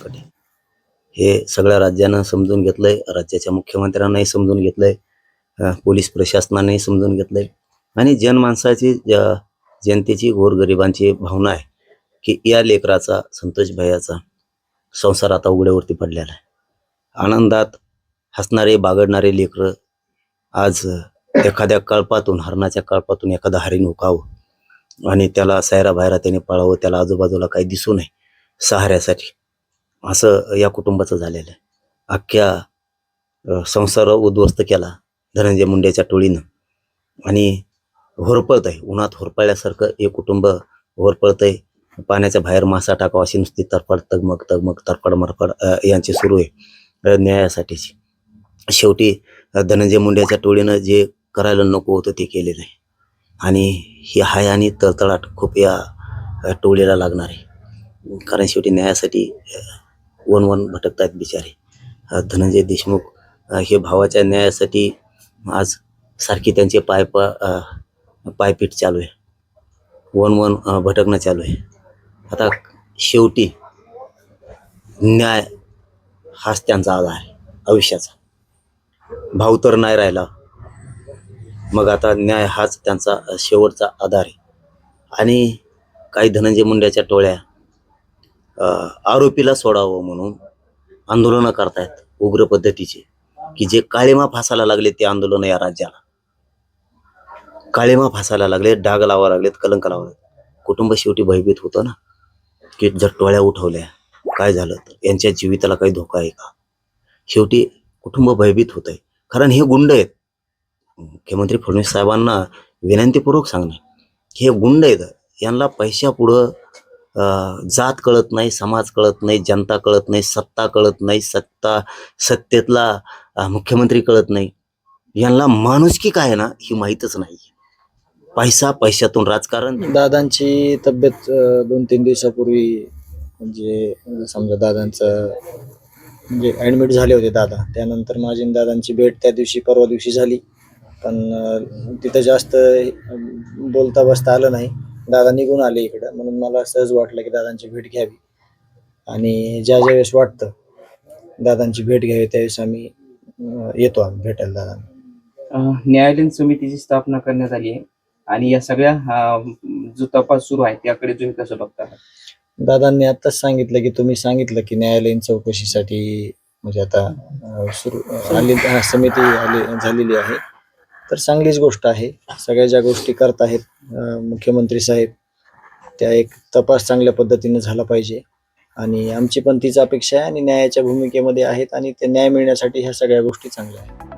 संकट आहे. हे सगळ्या राज्यानं समजून घेतलंय, राज्याच्या मुख्यमंत्र्यांनाही समजून घेतलंय, पोलीस प्रशासनानेही समजून घेतलंय आणि जनमानसाची जनतेची गोरगरिबांची भावना आहे की या लेकराचा, संतोष भैयाचा संसार आता उघड्यावरती पडलेला आहे. आनंदात हसणारे बागडणारे लेकरं आज एखाद्या कळपातून, हरणाच्या कळपातून एखादं हरिण हुकावं आणि त्याला सैरा बाहेरा त्याने पळावं, त्याला आजूबाजूला काही दिसू नये सहाऱ्यासाठी, असं या कुटुंबाचं झालेलं आहे. अख्ख्या संसार उद्ध्वस्त केला धनंजय मुंडेच्या टोळीनं आणि होरपळत आहे, उन्हात होरपळल्यासारखं हे कुटुंब होरपळत आहे. पाण्याच्या बाहेर मासा टाकावा अशी नुसती तरफड तगमग तगमग तरफड मरफड यांची सुरू आहे न्यायासाठीची. शेवटी धनंजय मुंडेच्या टोळीनं जे करायला नको होतं ते केलेलं आहे आणि ही हाय आणि तळतळाट खूप या टोळीला लागणार आहे. कारण शेवटी न्यायासाठी वन भटकत आहेत बिचारे. धनंजय देशमुख हे भावाच्या न्यायासाठी आज सारखी त्यांचे पायपीट चालू आहे, वन भटकणं चालू आहे. आता शेवटी न्याय हाच त्यांचा आधार आहे आयुष्याचा. भाऊ तर नाही राहिला, मग आता न्याय हाच त्यांचा शेवटचा आधार आहे. आणि काही धनंजय मुंड्याच्या टोळ्या आरोपीला सोडावं म्हणून आंदोलनं करतायत उग्र पद्धतीचे, की जे काळेमा फासायला लागले ते आंदोलन या राज्याला काळेमा फासायला लागले, डाग लावा लागलेत, कलंक लावा लागलेत. कुटुंब शेवटी भयभीत होतं ना, की जर टोळ्या उठवल्या काय झालं तर यांच्या जीविताला काही धोका आहे का. शेवटी कुटुंब भयभीत होत आहे, कारण हे गुंड आहेत. मुख्यमंत्री फडणवीस साहेबांना विनंतीपूर्वक सांगणे, हे गुंड आहेत, यांना पैशापुढं जात कळत नाही, समाज कळत नाही, जनता कळत नाही, सत्ता कळत नाही, सत्तेतला मुख्यमंत्री कळत नाही. यांना माणुसकी काय आहे ना ही माहीतच नाही. पैशातून राजकारण. दादांची तब्येत 2-3 दिवसापूर्वी म्हणजे समजा दादांचं म्हणजे ॲडमिट झाले होते दादा. त्यानंतर माझी आणि दादांची भेट त्या दिवशी परवा दिवशी झाली, पण तिथं जास्त बोलता बसता आलं नाही. दादा निघून आले इकडं, म्हणून मला सहज वाटलं की दादांची भेट घ्यावी आणि ज्या वेळेस वाटतं दादांची भेट घ्यावी त्यावेळेस आम्ही येतो भेटायला दादांना. न्यायालयीन समितीची स्थापना करण्यात आली आहे आणि या सगळ्या जो तपास सुरू आहे त्याकडे तुम्ही कसं बघता? दादांनी आत्ताच सांगितलं की तुम्ही सांगितलं की न्यायालयीन चौकशीसाठी म्हणजे आता समिती झालेली आहे, तर चांगलीच गोष्ट आहे. सगळ्या ज्या गोष्टी करत आहेत मुख्यमंत्री साहेब त्या एक तपास चांगल्या पद्धतीने झाला पाहिजे आणि आमची पण तीच अपेक्षा आहे आणि न्यायाच्या भूमिकेमध्ये आहेत आणि ते न्याय मिळण्यासाठी ह्या सगळ्या गोष्टी चांगल्या आहेत.